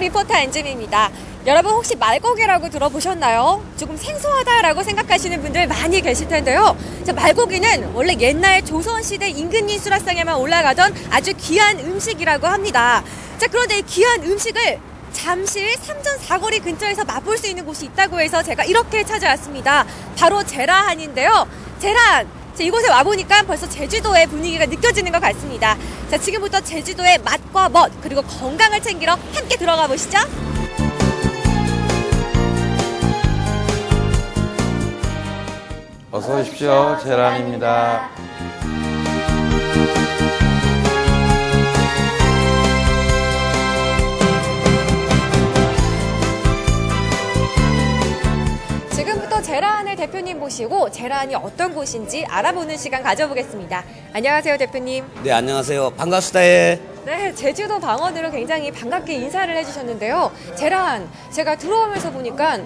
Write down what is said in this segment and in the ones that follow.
리포터 엔진입니다. 여러분 혹시 말고기라고 들어보셨나요? 조금 생소하다라고 생각하시는 분들 많이 계실 텐데요. 자, 말고기는 원래 옛날 조선시대 임금님 수라상에만 올라가던 아주 귀한 음식이라고 합니다. 자, 그런데 이 귀한 음식을 잠실 삼전사거리 근처에서 맛볼 수 있는 곳이 있다고 해서 제가 이렇게 찾아왔습니다. 바로 제라한인데요. 제라한! 자, 이곳에 와보니까 벌써 제주도의 분위기가 느껴지는 것 같습니다. 자, 지금부터 제주도의 맛과 멋 그리고 건강을 챙기러 함께 들어가 보시죠. 어서 오십시오. 제라한입니다. 지금부터 제라한의 대표님 모시고 제라한이 어떤 곳인지 알아보는 시간 가져보겠습니다. 안녕하세요, 대표님. 네, 안녕하세요. 반갑습니다. 예. 네, 제주도 방언으로 굉장히 반갑게 인사를 해주셨는데요. 제라한, 제가 들어오면서 보니까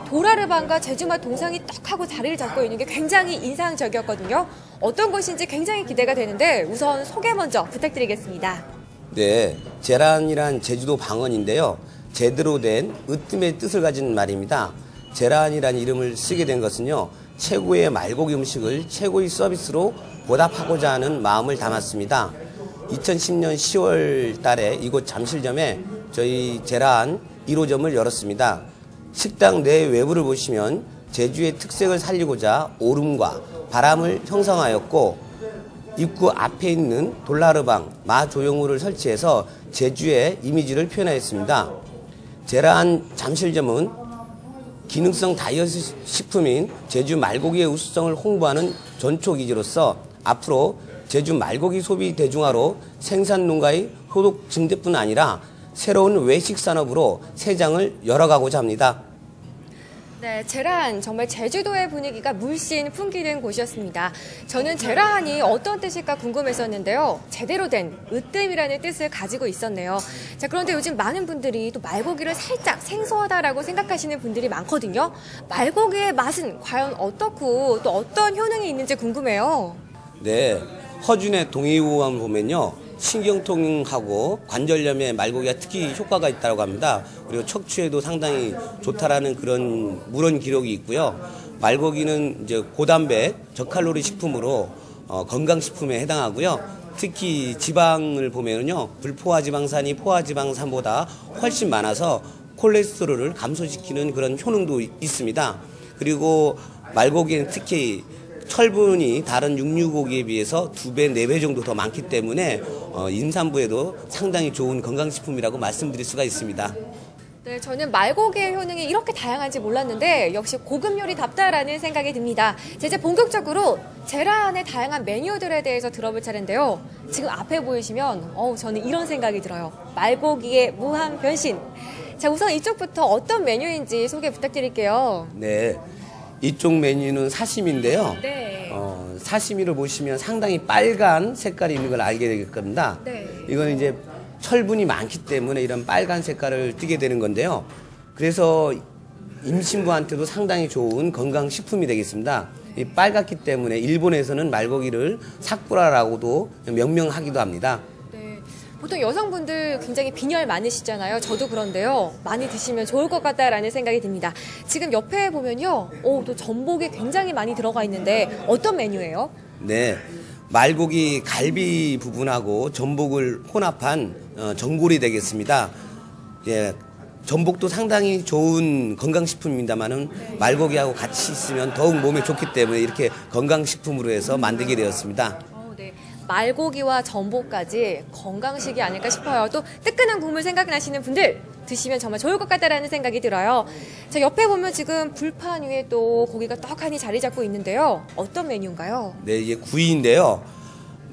도라르방과 제주맛 동상이 떡 하고 자리를 잡고 있는 게 굉장히 인상적이었거든요. 어떤 곳인지 굉장히 기대가 되는데 우선 소개 먼저 부탁드리겠습니다. 네, 제라한이란 제주도 방언인데요. 제대로 된 으뜸의 뜻을 가진 말입니다. 제라한이란 이름을 쓰게 된 것은요, 최고의 말고기 음식을 최고의 서비스로 보답하고자 하는 마음을 담았습니다. 2010년 10월 달에 이곳 잠실점에 저희 제라한 1호점을 열었습니다. 식당 내 외부를 보시면 제주의 특색을 살리고자 오름과 바람을 형성하였고, 입구 앞에 있는 돌라르방, 마조형물을 설치해서 제주의 이미지를 표현하였습니다. 제라한 잠실점은 기능성 다이어트 식품인 제주 말고기의 우수성을 홍보하는 전초 기지로서 앞으로 제주 말고기 소비 대중화로 생산 농가의 소득 증대뿐 아니라 새로운 외식 산업으로 세장을 열어가고자 합니다. 네, 제라한 정말 제주도의 분위기가 물씬 풍기는 곳이었습니다. 저는 제라한이 어떤 뜻일까 궁금했었는데요. 제대로 된 으뜸이라는 뜻을 가지고 있었네요. 자, 그런데 요즘 많은 분들이 또 말고기를 살짝 생소하다라고 생각하시는 분들이 많거든요. 말고기의 맛은 과연 어떻고 또 어떤 효능이 있는지 궁금해요. 네, 허준의 동의호감을 보면요, 신경통하고 관절염에 말고기가 특히 효과가 있다고 합니다. 그리고 척추에도 상당히 좋다라는 그런 물원 기록이 있고요. 말고기는 이제 고단백, 저칼로리 식품으로 건강식품에 해당하고요. 특히 지방을 보면요, 불포화지방산이 포화지방산보다 훨씬 많아서 콜레스테롤을 감소시키는 그런 효능도 있습니다. 그리고 말고기는 특히 철분이 다른 육류고기에 비해서 2배, 4배 정도 더 많기 때문에 임산부에도 상당히 좋은 건강식품이라고 말씀드릴 수가 있습니다. 네, 저는 말고기의 효능이 이렇게 다양한지 몰랐는데 역시 고급 요리답다라는 생각이 듭니다. 이제 본격적으로 제라한의 다양한 메뉴들에 대해서 들어볼 차례인데요. 지금 앞에 보이시면 저는 이런 생각이 들어요. 말고기의 무한 변신. 자, 우선 이쪽부터 어떤 메뉴인지 소개 부탁드릴게요. 네. 이쪽 메뉴는 사시미인데요. 네. 사시미를 보시면 상당히 빨간 색깔이 있는 걸 알게 될 겁니다. 네. 이거는 이제 철분이 많기 때문에 이런 빨간 색깔을 띠게 되는 건데요. 그래서 임신부한테도 상당히 좋은 건강식품이 되겠습니다. 이 빨갛기 때문에 일본에서는 말고기를 사쿠라라고도 명명하기도 합니다. 보통 여성분들 굉장히 빈혈 많으시잖아요. 저도 그런데요. 많이 드시면 좋을 것 같다라는 생각이 듭니다. 지금 옆에 보면요. 또 전복이 굉장히 많이 들어가 있는데 어떤 메뉴예요? 네. 말고기 갈비 부분하고 전복을 혼합한 전골이 되겠습니다. 예. 전복도 상당히 좋은 건강식품입니다만은 말고기하고 같이 있으면 더욱 몸에 좋기 때문에 이렇게 건강식품으로 해서 만들게 되었습니다. 네. 말고기와 전복까지 건강식이 아닐까 싶어요. 또 뜨끈한 국물 생각나시는 분들 드시면 정말 좋을 것 같다라는 생각이 들어요. 자, 옆에 보면 지금 불판 위에 또 고기가 떡하니 자리 잡고 있는데요. 어떤 메뉴인가요? 네, 이게 구이인데요.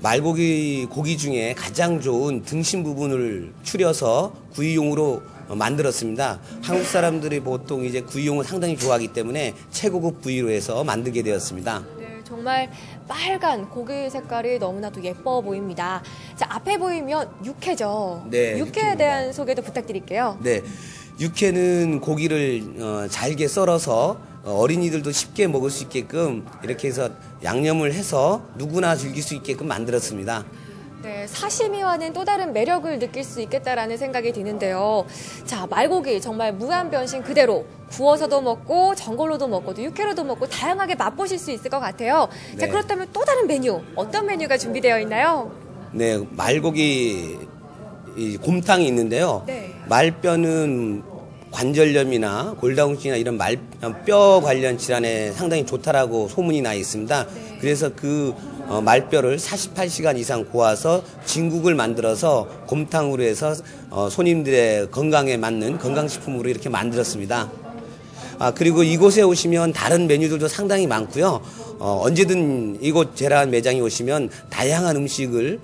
말고기 고기 중에 가장 좋은 등심 부분을 추려서 구이용으로 만들었습니다. 한국 사람들이 보통 이제 구이용을 상당히 좋아하기 때문에 최고급 부위로 해서 만들게 되었습니다. 정말 빨간 고기 색깔이 너무나도 예뻐 보입니다. 자, 앞에 보이면 육회죠. 네, 육회에 대한 소개도 부탁드릴게요. 네, 육회는 고기를 잘게 썰어서 어린이들도 쉽게 먹을 수 있게끔 이렇게 해서 양념을 해서 누구나 즐길 수 있게끔 만들었습니다. 네, 사시미와는 또 다른 매력을 느낄 수 있겠다라는 생각이 드는데요. 자, 말고기 정말 무한 변신 그대로 구워서도 먹고 전골로도 먹고 또 육회로도 먹고 다양하게 맛보실 수 있을 것 같아요. 자, 네. 그렇다면 또 다른 메뉴, 어떤 메뉴가 준비되어 있나요? 네, 말고기 이 곰탕이 있는데요. 네. 말뼈는 관절염이나 골다공증이나 이런 뼈 관련 질환에 상당히 좋다라고 소문이 나 있습니다. 네. 그래서 그 말뼈를 48시간 이상 고아서 진국을 만들어서 곰탕으로 해서 손님들의 건강에 맞는 건강식품으로 이렇게 만들었습니다. 그리고 이곳에 오시면 다른 메뉴들도 상당히 많고요. 언제든 이곳 제라한 매장에 오시면 다양한 음식을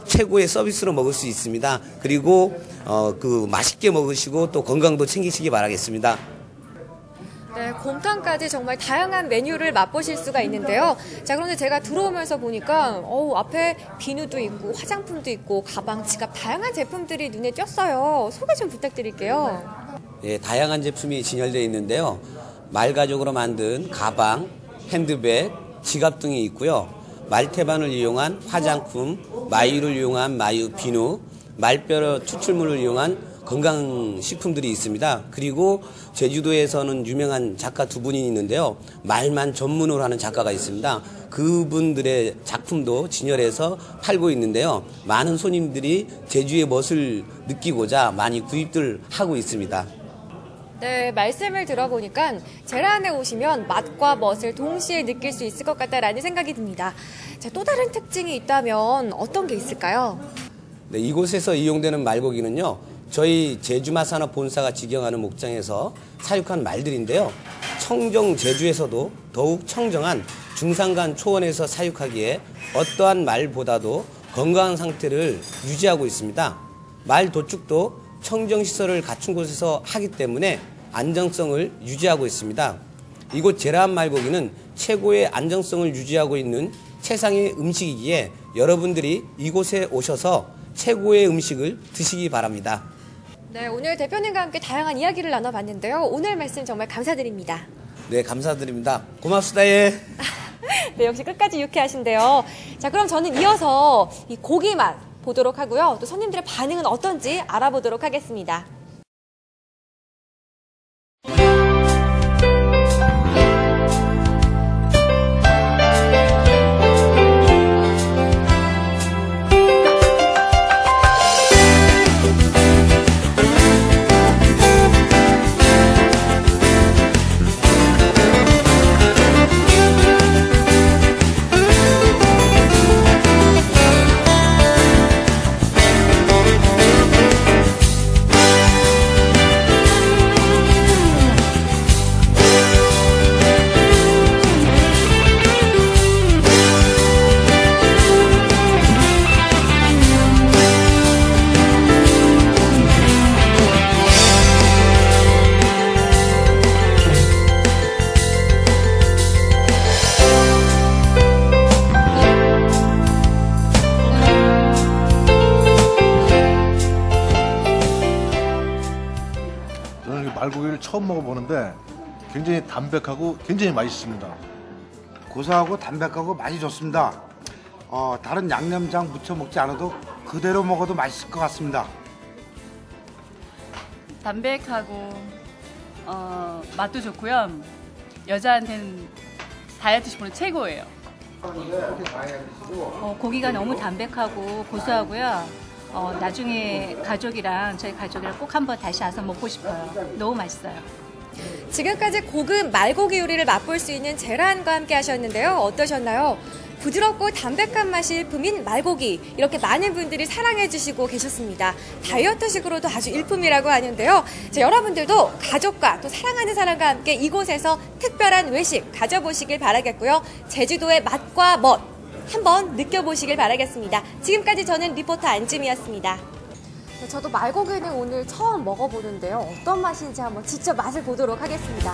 최고의 서비스로 먹을 수 있습니다. 그리고 그 맛있게 먹으시고 또 건강도 챙기시기 바라겠습니다. 네, 곰탕까지 정말 다양한 메뉴를 맛보실 수가 있는데요. 자, 그런데 제가 들어오면서 보니까 앞에 비누도 있고 화장품도 있고 가방, 지갑 다양한 제품들이 눈에 띄었어요. 소개 좀 부탁드릴게요. 예, 다양한 제품이 진열되어 있는데요. 말가죽으로 만든 가방, 핸드백, 지갑 등이 있고요. 말태반을 이용한 화장품, 마유를 이용한 마유 비누, 말뼈 추출물을 이용한 건강식품들이 있습니다. 그리고 제주도에서는 유명한 작가 두 분이 있는데요. 말만 전문으로 하는 작가가 있습니다. 그분들의 작품도 진열해서 팔고 있는데요. 많은 손님들이 제주의 멋을 느끼고자 많이 구입들 하고 있습니다. 네, 말씀을 들어보니까 제라안에 오시면 맛과 멋을 동시에 느낄 수 있을 것 같다라는 생각이 듭니다. 자, 또 다른 특징이 있다면 어떤 게 있을까요? 네, 이곳에서 이용되는 말고기는요. 저희 제주마산업 본사가 직영하는 목장에서 사육한 말들인데요. 청정 제주에서도 더욱 청정한 중산간 초원에서 사육하기에 어떠한 말보다도 건강한 상태를 유지하고 있습니다. 말 도축도 청정시설을 갖춘 곳에서 하기 때문에 안정성을 유지하고 있습니다. 이곳 제라한 말고기는 최고의 안정성을 유지하고 있는 최상의 음식이기에 여러분들이 이곳에 오셔서 최고의 음식을 드시기 바랍니다. 네, 오늘 대표님과 함께 다양한 이야기를 나눠봤는데요. 오늘 말씀 정말 감사드립니다. 네, 감사드립니다. 고맙습니다. 예. 네, 역시 끝까지 유쾌하신데요. 자, 그럼 저는 이어서 이 고기 맛 보도록 하고요. 또 손님들의 반응은 어떤지 알아보도록 하겠습니다. 말고기를 처음 먹어보는데 굉장히 담백하고 굉장히 맛있습니다. 고소하고 담백하고 맛이 좋습니다. 다른 양념장 무쳐 먹지 않아도 그대로 먹어도 맛있을 것 같습니다. 담백하고 맛도 좋고요. 여자한테는 다이어트 식품은 최고예요. 고기가 너무 담백하고 고소하고요. 나중에 저희 가족이랑 꼭 한번 다시 와서 먹고 싶어요. 너무 맛있어요. 지금까지 고급 말고기 요리를 맛볼 수 있는 제라안과 함께 하셨는데요. 어떠셨나요? 부드럽고 담백한 맛이 일품인 말고기, 이렇게 많은 분들이 사랑해 주시고 계셨습니다. 다이어트식으로도 아주 일품이라고 하는데요. 자, 여러분들도 가족과 또 사랑하는 사람과 함께 이곳에서 특별한 외식 가져보시길 바라겠고요. 제주도의 맛과 멋 한번 느껴보시길 바라겠습니다. 지금까지 저는 리포터 안지미였습니다. 네, 저도 말고기는 오늘 처음 먹어보는데요. 어떤 맛인지 한번 직접 맛을 보도록 하겠습니다.